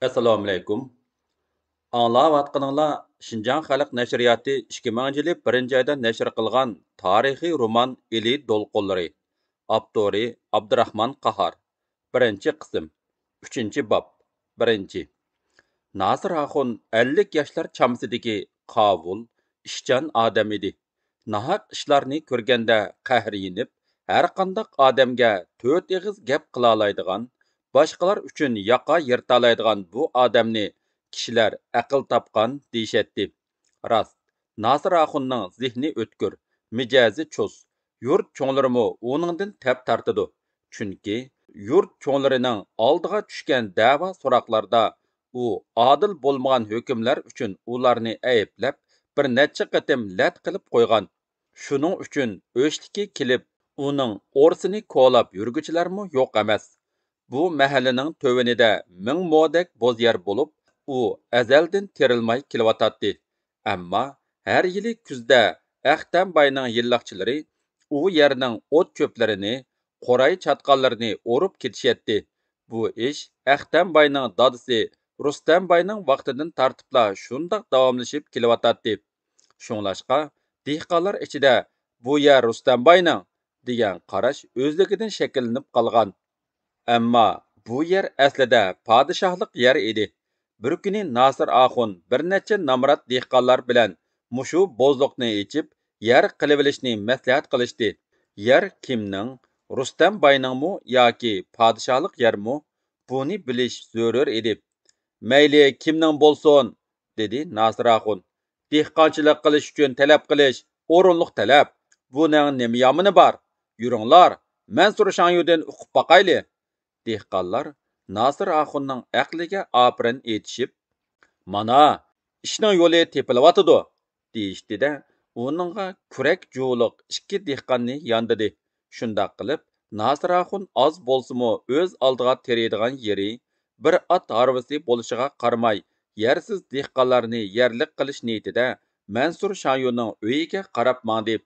Assalomu alaykum. Аңлаватқаныңла Шинжаң Халық нәшрияты 2000 yılı 1 ayda nəşr qılğan tarihi roman İli Dolqunları. Avtori Abdurrahman Qahar. 1 qism. 3 bab. 1. Nasir Axun 50 yaşlar çamsidagi qavul, ishchan odam edi. Nahaq ishlarni ko'rganda qahriyinib, har qandaq odamga 4 ig'iz gap qila oladigan, boshqalar uchun yaqa yirta oladigan bu odamni kishilar aql topgan deyishatdi. Rost, Nasir Axunning zehni o'tkir, mijozi chus. Yurt cho'nglarimi uningdan tap tortidi. Chunki yurt cho'nglarining oldiga tushgan da'vo so'roqlarda u adil bo'lmagan hukmlar uchun ularni ayblab bir necha qatim lat qilib qo'ygan. Shuning uchun o'shtiki kelib uning o'rsini ko'lab yurguchilarmi yo'q emas. Bu mahallaning tövenida ming modek bo'z yer bo'lib, u azaldan terilmay kelyotadi. Ammo har yili kuzda Ahtambayning yilloqchilari u yerning o't cho'plarini, qo'ray chatqonlarini o'rib ketishyapti. Bu ish Ahtambayning dadisi Rustambayning vaqtidan tartibla shundoq davomlashib kelyotadi. Shunglashqa dehqonlar ichida bu yer Rustambayning degan qarash o'zligidan shakllanib qolgan. Ammo bu yer aslida podshohlik yer edi. Bir kuni Nasir Axun bir necha namrat dehqonlar bilan mushu bozliqni ichib, yer qilib olishni maslahat qilishdi. Yer kimning? Rustambayningmi yoki podshohlik yermi? Buni bilish zarur edi. Mayli kimning bo'lsin, dedi Nasir Axun. Dehqonchilik qilish uchun talab qilish o'rinliq talab. Buning nima yomoni bor? Yuringlar, Mansur Shanyudan o'qib boqayli. Dehqonlar Nasir Axunning aqliga opirin etishib, "Mana, ishning yo'li tepilyotidi" deyishdi-da, uningga kurak juliq ikki dehqonni yondidi. Shundoq qilib, Nasir Axun oz bo'lsimi o'z oldiga teriydigan yeri, bir ot harvasi bo'lishiga qaramay, yersiz dehqonlarni yerlik qilish niyatida Mansur Shanyuning uyiga qarab mandi.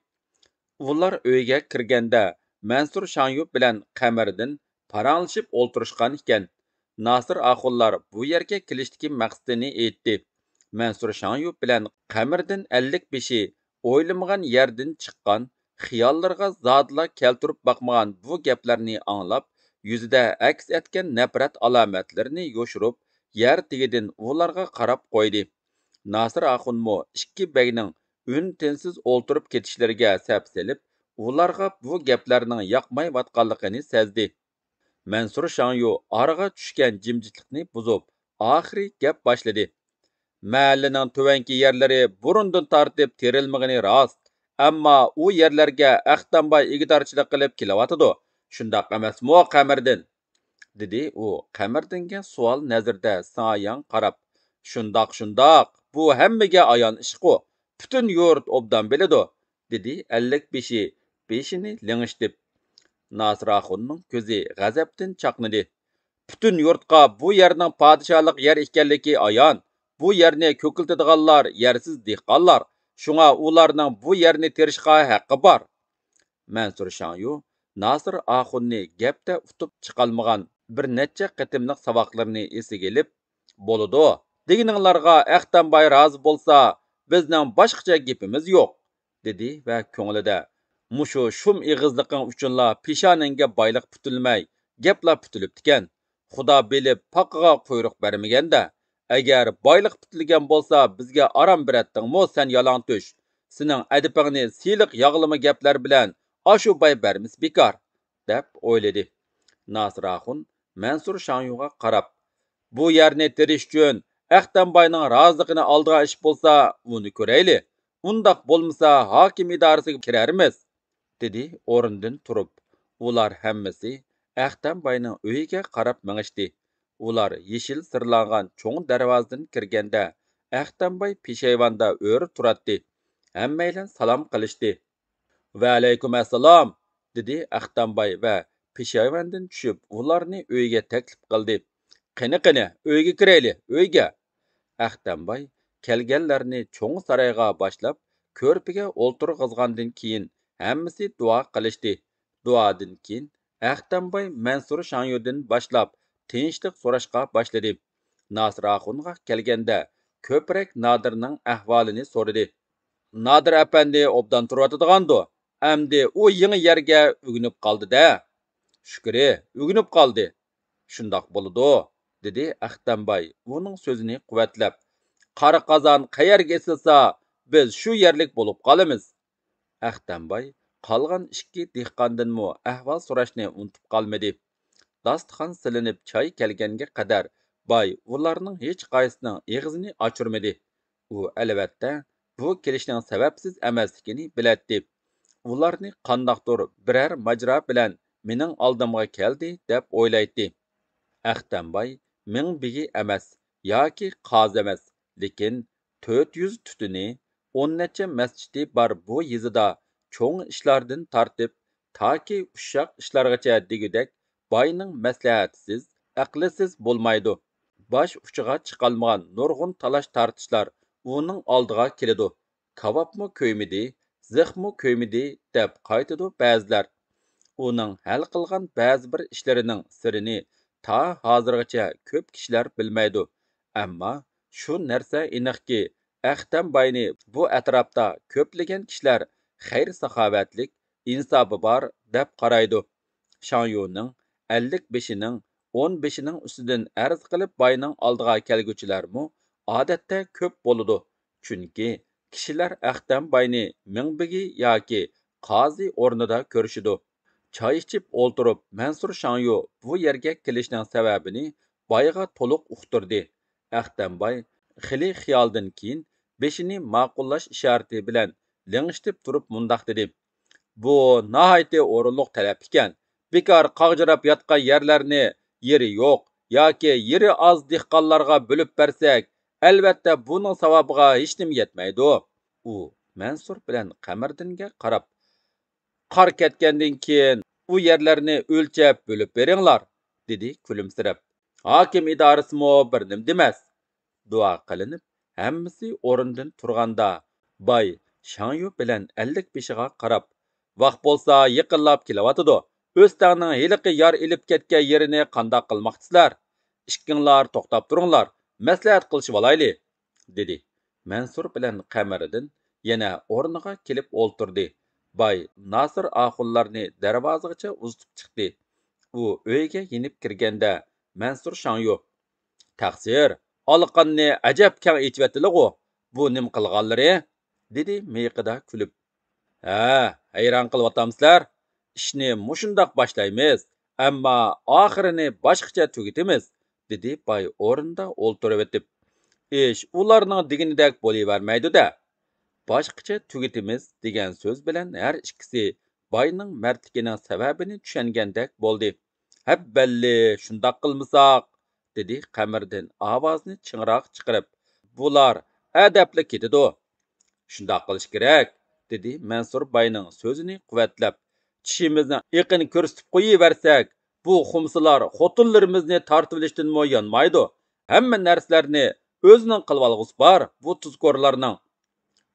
Ular uyga kirganda Mansur Shanyu bilan Qamardan paranglashib o'ltirishgan ekan. Nasir Axunlar bu yerga kelishdagi maqsadini aytdi. Mansur Shanyu bilan Qamardan 50 beshi o'ylamagan yerdan chiqqan, xiyollarga zodla keltirib boqmagan bu gaplarni anglab, yuzida aks etgan nafrat alomatlarini yoshirib, yer tegidan ularga qarab qo'ydi. Nasir Axunmo ikki bagning un-tinsiz o'ltirib ketishlariga sap selib, ularga bu gaplarning yoqmayotganligini sezdi. Mansur Shangyu oraga tushgan jimjitlikni buzib, oxiri gap boshladi. Mahallaning tuvanki yerlari burundan tortib terilmagani rost, ammo u yerlarga Aqtamboy igidorchilik qilib kelyotidi. Shundoq emasmi, Qamardin? Dedi u Qamardinga savol nazarda soyang qarab. Shundoq, bu hammaga ayon ish-ku. Butun yurt obdan biladi, dedi 50 beshi beshini ling'ishtib. Nasir Axunning ko'zi g'azabdan chaqnadi. Butun yurtqa bu yerning podshohlik yer ekanligi ayon. Bu yerni ko'kiltadiganlar yersiz dehqonlar. Shunga ularning bu yerni terishga haqqi bor. Mansur Shangyu Nasir Axunni gapda utib chiqolmagan bir necha qatimliq savoqlarni esiga elib, "Bo'ladi. Degininglarga Aqtamboy rozi bo'lsa, bizning boshqacha gapimiz yo'q", dedi va ko'nglida mushu shum ig'izliqing uchunla peshonangga boyliq putilmay, gaplar putilibdikan. Xudo bilib poqiga quyruq bermaganda, agar boyliq putilgan bo'lsa, bizga aram beratdingmi sen yalangto'sh? Sening adipingni siyliq yog'lama gaplar bilan ashu bay bermis bekor, deb o'yladi. Nasir Axun Mansur Shangyuga qarab, "Bu yerni terish uchun Aqtamboyning roziligini oldiga ish bo'lsa, uni ko'rayli. Undaq bo'lmasa, hokim idorasiga kirarmiz", dedi o'rnidan turib. Ular hammasi Aqtamboyning uyiga qarab mengishdi. Ular yeshil sirlangan cho'ng darvozadan kirganda Aqtamboy peshayvonda o'ri turadi. Hammaylar salom qilishdi. "Va alaykum assalom", dedi Aqtamboy va peshayvondan tushib ularni uyga taklif qildi. Qani, uyga kirayli, uyga." Aqtamboy kelganlarni cho'ng saroyga boshlab, ko'rpiga o'ltirg'izgandan keyin hammasi duo qilishdi. Duodan keyin Aqtamboy Mansur Shanyudan boshlab tinchlik so'rashga boshladi. Nasir Axunga kelganda ko'proq Nodirning ahvolini so'radi. Nodir apandi obdan turayotgandu. Amdi u yangi yerga ugunib qoldi-da. Shukri, ugunib qoldi. Shundoq bo'ladi, dedi Axtamboy uning so'zini quvvatlab. Qora qozon qayerga esilsa, biz shu yerlik bo'lib qolamiz. Axtamboy qolgan ikki dehqondinmi ahvol so'rashni unutib qolmadi. Dasturxon silinib choy kelganga qadar boy ularning hech qaysisining og'zini ochirmadi. U albatta bu kelishning sababsiz emasligini biladi. Ularni qandoqdir biror majro bilan mening oldimga keldi deb o'ylaydi. Axtamboy ming bigi emas yoki qozi emas, lekin 400 tutuni 10 necha masjidi bor bu yezida cho'ng ishlardan tortib toki ushoq ishlargacha degudek boyning maslahatisiz, aqlisiz bo'lmaydi. Bosh uchiga chiqolmagan nurg'un talash tortishlar uning oldiga keladi. Kabobmi ko'ymidi, zixmi ko'ymidi deb qaytadi ba'zilar. Uning hal qilgan ba'zi bir ishlarining sirini ta hozirgacha ko'p kishilar bilmaydi. Ammo shu narsa aniqki, Axtamboyni bu atrofda ko'plagan kishilar xayr saxovatlik, insobi bor deb qaraydi. Shangyuning 55 15 ustidan arz qilib boyning oldiga kelguchilarmi odatda ko'p bo'ladi. Chunki kishilar Axtamboyni mingbigi yoki qozi o'rnida ko'rishidi. Choy ichib o'ltirib, Mansur Shangyu bu yerga kelishning sababini boyga to'liq uqtirdi. Axtamboy xili xiyoldan keyin beshini ma'qullash ishorati bilan ling'ishib turib mundoq dedi. Bu nihoyatda o'rinliq talab ekan. Bekor qag'jirab yotgan yerlarni yeri yo'q yoki yeri oz dehqonlarga bo'lib bersak, albatta buning savobiga hech nima yetmaydi. U Mansur bilan Qamariddinga qarab, qor ketgandan keyin u yerlarni o'lchab bo'lib beringlar, dedi kulimsirab. Hokim idorasimi bir nim demas. Duo qilinib, hammasi o'rindan turganda, boy Shangyu bilan 55ga qarab, vaqt bo'lsa yaqinlab kelyotidi. O'stangning hiliqi yor ilib ketgan yerini qandoq qilmoqchisizlar? Ikkinglar to'xtab turinglar, maslahat qilishib olayli, dedi. Mansur bilan Qamariddin yana o'rniga kelib o'ltirdi. Boy Nasir Axunlarni darvozagacha uzatib chiqdi. U uyga yenib kirganda Mansur Shangyu, "Taqsir, olqonni ajab kang echvatdilar-ku. Bu nim qilganlari?" dedi miyiqida kulib. "Ha, hayron qilyapsizlar. Ishni mushundoq boshlaymiz, ammo oxirini boshqacha tugatamiz", dedi boy o'rinda o'ltirib o'tib. "Ish ularning deganidek bo'lavermaydi-da. Boshqacha tugatamiz degan so'z bilan har ikkisi boyning mardligining sababini tushungandek bo'ldi. "Habballi, shundoq qilmasak", dedi Qamariddin ovozini chingroq chiqarib. "Bular adabli ketadi." "Shundoq qilish kerak", dedi Mansur boyning so'zini quvvatlab. "Tishimizni iqini ko'rsatib qo'yiversak, bu xumsilar xotinlarimizni tortib olishdan yonmaydi. Hamma narsalarni o'zining qilib olg'usi bor, bu tuzkorlarning."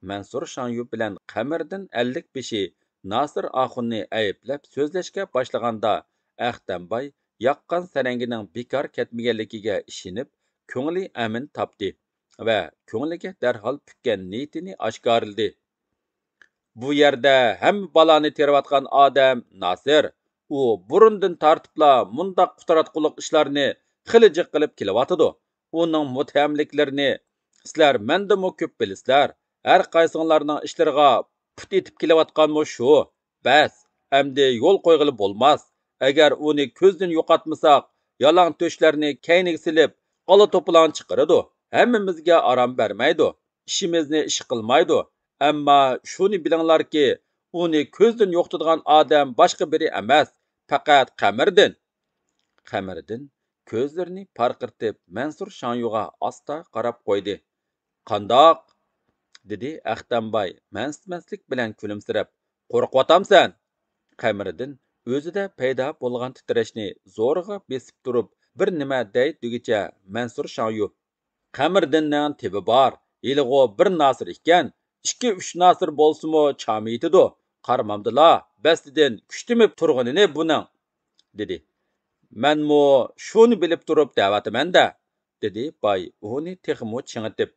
Mansur Shangyu bilan Qamariddin 55 Nasir Axunni ayblab so'zlashga boshlaganda, Axtamboy yaqqan sarangining bekor ketmaganligiga ishinib, ko'ngli amin topdi va ko'ngliga darhol pukkan niyatini oshkorladi. "Bu yerda hamma baloni terayotgan odam Nasir. U burundan tortibla mundoq qutaratquliq ishlarni xilijiq qilib kelyotidi. Uning mutahamliklarini sizlar mendimi ko'p bilisizlar. Har qaysinglarning ishlariga put etib kelayotganmi shu? Bas, endi yo'l qo'yg'ili bo'lmas. Agar uni ko'zdan yo'qotmasak, yalang to'shlarni kayniga silib, qola to'plan chiqaradi. Hammamizga arom bermaydi. Ishimizni ish qilmaydi. Ammo shuni bilinglarki, uni ko'zdan yo'qotadigan odam boshqa biri emas, faqat Qamariddin." Qamariddin ko'zlarini parqirtib Mansur Shangyuga asta qarab qo'ydi. "Qandoq?" dedi Axtamboy mansitmaslik bilan kulimsirab. "Qo'rqyotamsan?" Qamariddin o'zida paydo bo'lgan titrashni zo'rg'a besib turib bir nima deydigicha Mansur Shangyu, "Qamariddinning tibi bor. Yilg'u bir Nasir ekan, 2-3 Nasir bo'lsimi chami yetidi. Qarmamdila, bastidan kuchtimib turg'inini buning", dedi. "Menmu shuni bilib turib da'vatimanda. dedi boy uni texmo chingitib.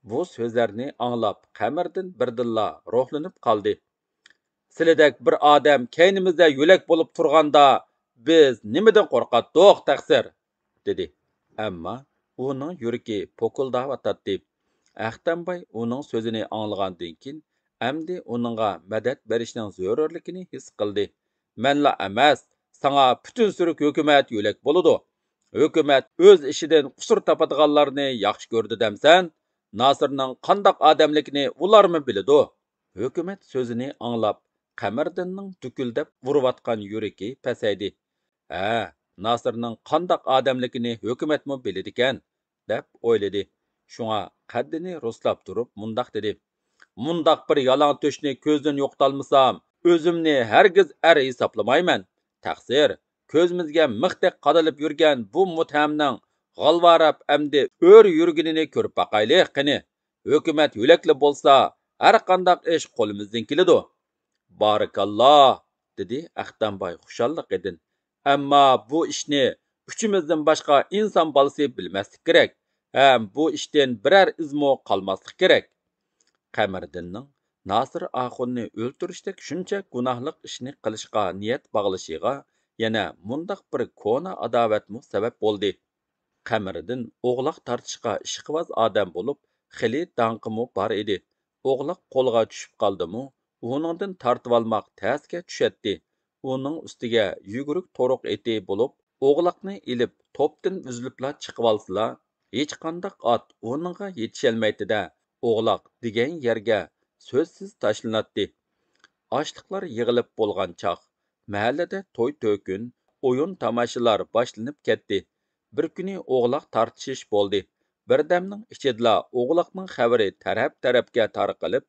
Bu so'zlarni anglab Qamariddin birdilla ruhlanib qoldi. Sizlardek bir odam keynimizda yo'lak bo'lib turganda biz nimadan qo'rqatdiq taqsir, dedi. Ammo uning yuragi po'kildayotdi. Ahtamboy uning so'zini anglagandan keyin amdi uningga madad berishning zarurligini his qildi. Manla emas, sana butun suruk hukumat yo'lak bo'ladi. Hukumat o'z ishidan qusur topadiganlarni yaxshi ko'rdi demsan, Nasirning qandoq odamligini ularmi biladi? Hukumat so'zini anglab Qamariddinning dukuldab urayotgan yuragi pasaydi. Ha, Nasirning qandoq odamligini hukumatmi biladi ekan, deb o'yladi. Shunga qaddini roslab turib mundaq dedi. Mundaq bir yalan to'shni ko'zdan yo'qotolmasam, o'zimni hargiz hisoblamayman. Taqsir, ko'zimizga mixdek qadalib yurgan bu muthamning g'alvarab amdi o'r yurginini ko'rib baqaylik qani. Hukumat yo'lakli bo'lsa, har qandaq ish qo'limizdan keladi. Barakalloh, dedi Ahtamboy xushalliq edin. Ammo bu ishni uchimizdan boshqa inson bolasi bilmaslik kerak. Ham bu ishdan biror izmo qolmaslik kerak. Qamariddinning Nasir Axunni o'ltirishdek shuncha gunohliq ishni qilishga niyat bog'lashiga yana mundaq bir kona adovatmi sabab bo'ldi. Qamariddin o'g'loq tortishga ishqiboz odam bo'lib, xili danqimi bor edi. O'g'loq qo'lga tushib qoldimi, uningdan tortib olmoq tasga tushadi. Uning ustiga yuguruk to'riq eti bo'lib, o'g'loqni ilib topdan uzilibla chiqib olsalar, hech qanday ot uningga yetisholmaydi-da. O'g'loq degan yerga so'zsiz tashlanadi. Ochliqlar yig'ilib bo'lgan chaq, mahallada to'y to'kin, o'yin tomoshalar boshlanib ketdi. Bir kuni o'g'loq tartishish bo'ldi. Birdamning ichidala o'g'loqning xabari taraf-tarafga tarqalib,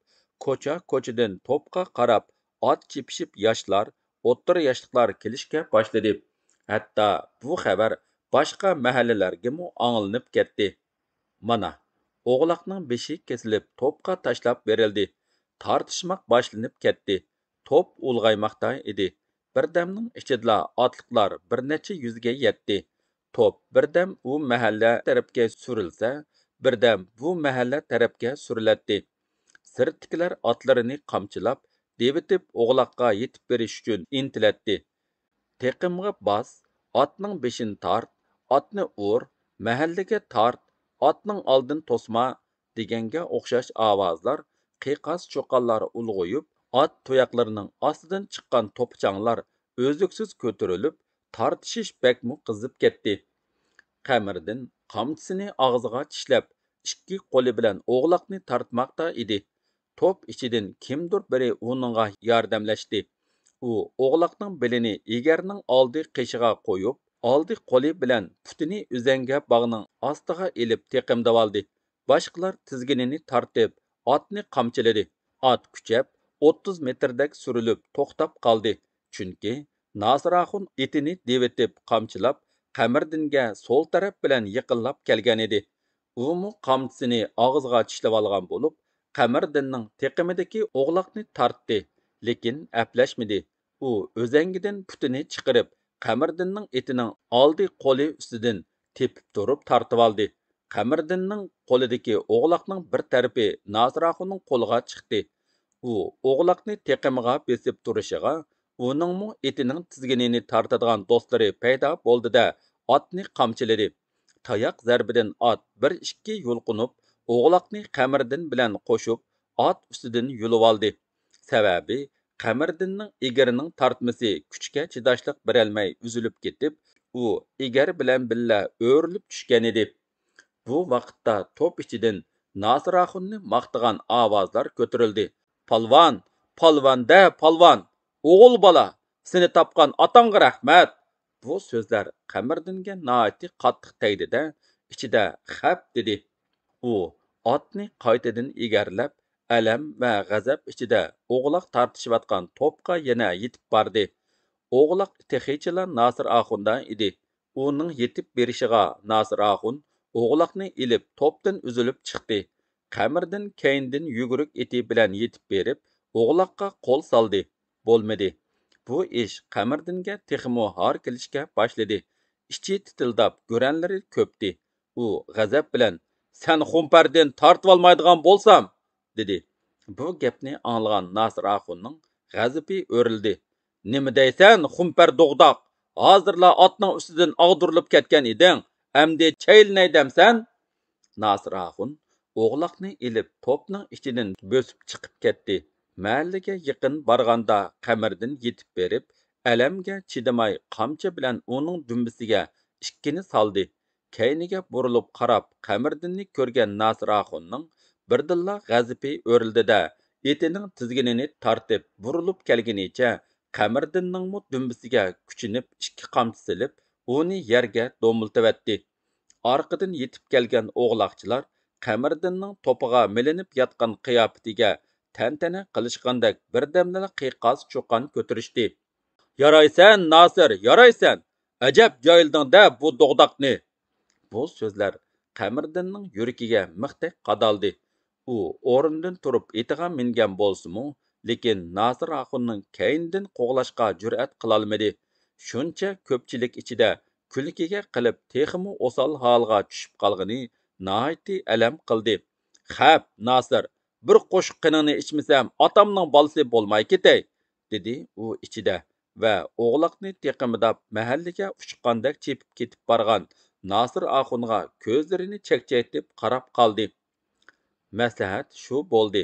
ko'chadan to'pqa qarab ot chepishib yoshlar, o'ttir yoshliqlar kelishga boshladi. Hatto bu xabar boshqa mahallalarga mu anglanib ketdi. Mana o'g'loqning beshi kesilib to'pqa tashlab berildi. Tartishmoq boshlanib ketdi. To'p ulg'aymoqda edi. Birdamning ichidala otliqlar bir necha yuzga yetdi. To'p birdam u mahalla tarafga surilsa, birdam bu mahalla tarafga suriladi. Sirtdagilar otlarini qamchilab, devitib o'g'loqqa yetib berish uchun intiladi. Teqimga bas, otning beshini tart, otni ur, mahallaga tart, otning oldin to'sma deganga o'xshash ovozlar, qiyoqas cho'qonlar ulg'uyib, ot tuyoqlarining ostidan chiqqan to'pchanglar o'zliksiz ko'tarilib, tartishish bakmu qizib ketdi. Qamariddin qamchisini og'ziga tishlab, ikki qo'li bilan o'g'loqni tortmoqda edi. To'p ichidan kimdir biri uningga yordamlashdi. U o'g'loqning belini egarning oldi qishiga qo'yib, oldi qo'li bilan putini uzanga bog'ning ostiga ilib teqimdab oldi. Boshqalar tizginini tortib, otni qamchiladi. Ot kuchab 30 metrdek surilib to'xtab qoldi. Chunki Nasiraxun etini devetib qamchilab, Qamariddinga so'l taraf bilan yaqinlab kelgan edi. U mu qamchisini og'ziga tishlab olgan bo'lib, Qamariddinning teqimidagi o'g'loqni tortdi, lekin aplashmadi. U o'zangidan putini chiqarib, Qamariddinning etining oldi qo'li ustidan tepib turib tortib oldi. Qamariddinning qo'lidagi o'g'loqning bir tarafi Nasiraxunning qo'liga chiqdi. U o'g'loqni teqimiga besib turishiga, uningmi etining tizginini tortadigan do'stlari paydo bo'ldi-da, otni qamchiladi. Tayoq zarbidan ot bir ikki yulqinib, o'g'loqni Qamariddin bilan qo'shib, ot ustidan yulib oldi. Sababi Qamariddinning egarining tortmasi kuchga chidashliq berolmay uzilib ketib, u egar bilan billa o'rilib tushgan edi. Bu vaqtda to'p ichidan Nasiraxunni maqtagan ovozlar ko'tarildi. Palvon, palvon-da, palvon, o'g'il bola, seni topgan otangga rahmat. Bu so'zlar Qamariddinga nihoyatda qattiq tegdi-da, ichida xap dedi. U otni qaytadan egarlab, alam va g'azab ichida o'g'loq tortishayotgan to'pqa yana yetib bordi. O'g'loq texichilar Nasir Axunda edi. Uning yetib berishiga Nasir Axun o'g'loqni ilib to'pdan uzilib chiqdi. Qamariddin keyindan yuguruk eti bilan yetib berib, o'g'loqqa qo'l soldi. Bo'lmadi. Bu ish Qamariddinga texmo har kelishga boshladi. Ichi titildab, go'ranlari ko'pdi. U g'azab bilan "Sen xumpardan tortib olmaydigan bo'lsam" dedi. Bu gapni anglagan Nasir Axunning g'azabi o'rildi. "Nima deysan, xumpar dog'doq? Hozirla otning ustidan og'dirilib ketgan eding. Endi chaylinay demsan?" Nasir Axun o'g'loqni ilib to'pning ichidan bo'sib chiqib ketdi. Mahallaga yaqin borganda qamirdan yetib berib, alamga chidamay qamchi bilan uning dumbisiga ikkini soldi. Kayniga burilib qarab, qamirdinni ko'rgan Nasir Axunning birdilla g'azabi o'rildida etining tizginini tortib burilib kelgunicha qamirdinning dumbisiga kuchinib ikki qamchi silib, uni yerga do'miltivatdi. Arqadan yetib kelgan o'g'loqchilar Qamariddinning to'piga milinib yotgan qiyofatiga tantana qilishgandek birdamla qiyoqas cho'qon ko'tarishdi. "Yaraysan, Nasir, yaraysan! Ajab joyilding-da bu dog'doqni!" Bu so'zlar Qamariddinning yuragiga mixdek qadaldi. U o'rnidan turib etiga mingan bo'lsa-mu, lekin Nasir Axunning kaynidan qo'g'lashga jur'at qilolmadi. Shuncha ko'pchilik ichida kulkiga qilib texmi o'sal holga tushib qolgani nihoyatda alam qildi. "Xap, Nasir, bir qo'shiq qiningni ichmasam, otamning bolasi bo'lmay ketay", dedi u ichida va o'g'loqni teqimidab mahallaga uchqandek chepib ketib borgan Nasir Axunga ko'zlarini chekchaytib qarab qoldi. Maslahat shu bo'ldi.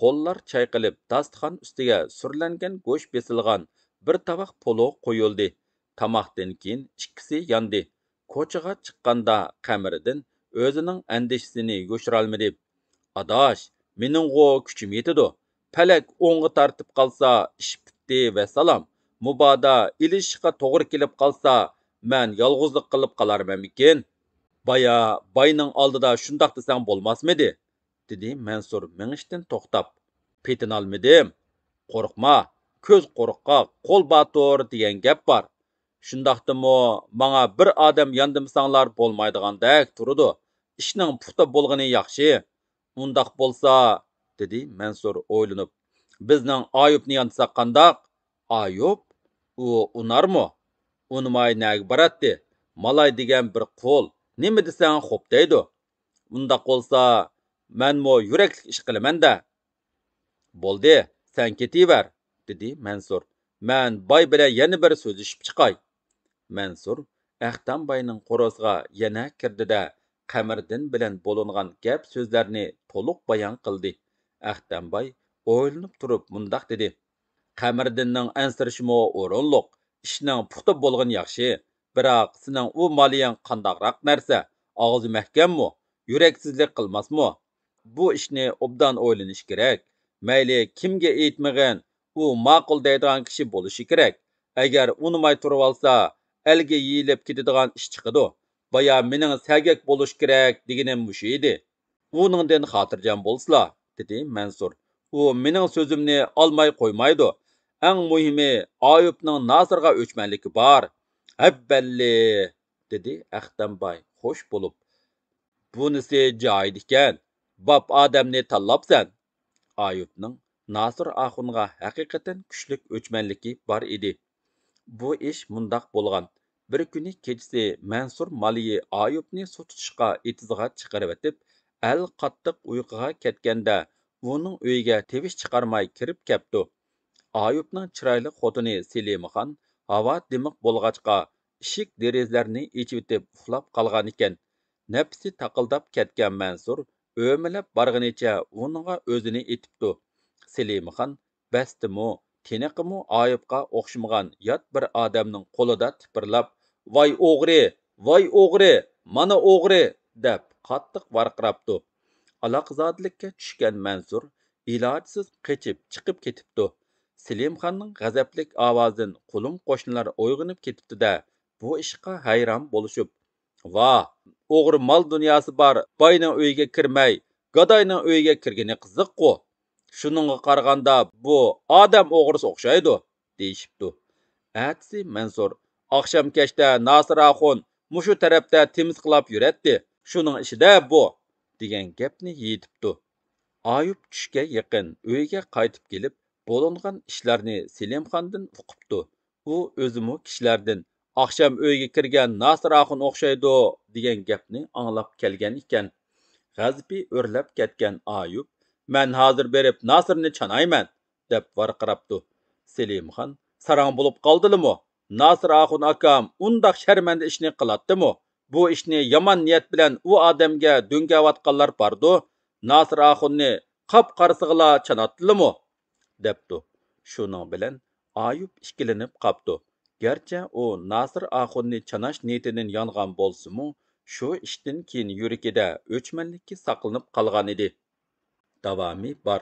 Qo'llar chayqalib, dasturxon ustiga surlangan go'sht besilgan bir tovoq pulov qo'yildi. Tamoqdan keyin ikkisi yondi. Ko'chaga chiqqanda Qamariddin o'zining andishisini yo'shirolmadi. "Adosh, meninggo kuchim yetidi. Palak o'ngga tortib qolsa, ish bitdi va salom. Mubodo ilishishga to'g'ri kelib qolsa, men yolg'izlik qilib qolarmanmikin? Baya boyning oldida shundoq desang bo'lmasmidi?" dedi Mansur mingishdan to'xtab. "Petinolmadim. Qo'rqma, ko'z qo'rqqa qo'l botur degan gap bor. Shundoqdimi manga bir odam yondimasanglar bo'lmaydigandek turidi. Ishning puxta bo'lgani yaxshi. Undoq bo'lsa", dedi Mansur o'ylanib. "Bizning Ayubni yondisak qandoq?" "Ayub? U unarmi? Unmay naga baratdi. Malay degan bir qo'l. Nima desang xo'p deydi. Undoq bo'lsa, menmo yurakli ish qilaman-da." "Bo'ldi, sen ketiver", dedi Mansur. "Men boy bilan yana bir so'zlashib chiqay." Mansur Ahtambayning qo'rosiga yana kirdida Qamariddin bilan bo'lingan gap so'zlarni to'liq bayon qildi. Ahtambay o'ylanib turib mundoq dedi: "Qamariddinning ansirishimi o'rinliq, ishning puxta bo'lgani yaxshi. Biroq sening u moliyang qandoqroq narsa? Og'zi mahkammi? Yuraksizlik qilmasmi? Bu ishni obdan o'ylanish kerak. Mayli kimga aytmag'in, u ma'qul deydigan kishi bo'lishi kerak. Agar unmay turib olsa, elga yeyilib ketadigan ish chiqadi. Baya mening sagak bo'lish kerak deganim mushu edi. Uningdan xotirjam bo'lsizlar", dedi Mansur. "U mening so'zimni olmay qo'ymaydi. Eng muhimi, Ayubning Nasirga o'chmanligi bor." "Habballi", dedi Ahtambay xo'sh bo'lib. "Bunisi joyida ekan. Bop odamni tanlabsan." Ayubning Nasir Axunga haqiqatan kuchlik o'chmanligi bor edi. Bu ish mundoq bo'lgan. Bir kuni kechasi Mansur Maliyi Ayubni suv tutishga etizga chiqarib etib, al qattiq uyquga ketganda uning uyiga tevish chiqarmay kirib kepti. Ayubning chiroyli xotini Selimaxon havo dimiq bo'lg'achqa ishik derazlarni ichib etib uxlab qolgan ekan. Nafsi taqildab ketgan Mansur o'milab borganicha uningga o'zini etibdi. Selimaxon bastimu tiniqimu Ayubga o'xshamagan yot bir odamning qo'lida tipirlab, "Voy o'g'ri, voy o'g'ri, mana o'g'ri" deb qattiq varqirabdi. Aloqzodlikka tushgan Mansur ilojsiz qochib chiqib ketibdi. Selimxonning g'azablik ovozidan qulum qo'shnilar uyg'onib ketibdi-da, bu ishga hayron bo'lishib, "Va, o'g'ri mol dunyosi bor, boyning uyiga kirmay, gadoyning uyiga kirgani qiziq-ku. Shuningga qaraganda bu odam o'g'risi o'xshaydi", deyishibdi. Atsi Mansur oqshom kechda Nasir Axun mushu tarafda temizqilab yuratdi. Shuning ishida bu degan gapni yetibdi. Ayub tushga yaqin uyiga qaytib kelib, bo'lingan ishlarni Selimxondan uqibdi. U o'zimi kishilardan Akşam öyge kirgen Nasır Axun oqşaydı degan gapni anglap kelgan ekan. G'azipi o'rlab ketgan Ayub, "Men hozir berib Nasirni chanayman" deb varqirabdi. Selimxon, "Sarang bo'lib qoldilimi? Nasir Axun akam undaq sharmanda ishni qilatdimi? Bu ishni yomon niyat bilan u odamga do'ngayotganlar bordu. Nasir Axunni qap-qarsig'ila chanatdilimi?" debdi. Shuning bilan Ayub ikkilanib qapti. Gerçi u Nasir Axunni chanash niyatidan yongan bo'lsa-mu, shu ishdan keyin yuragida o'chmanlikka saqlanib qolgan edi. Davomi bor.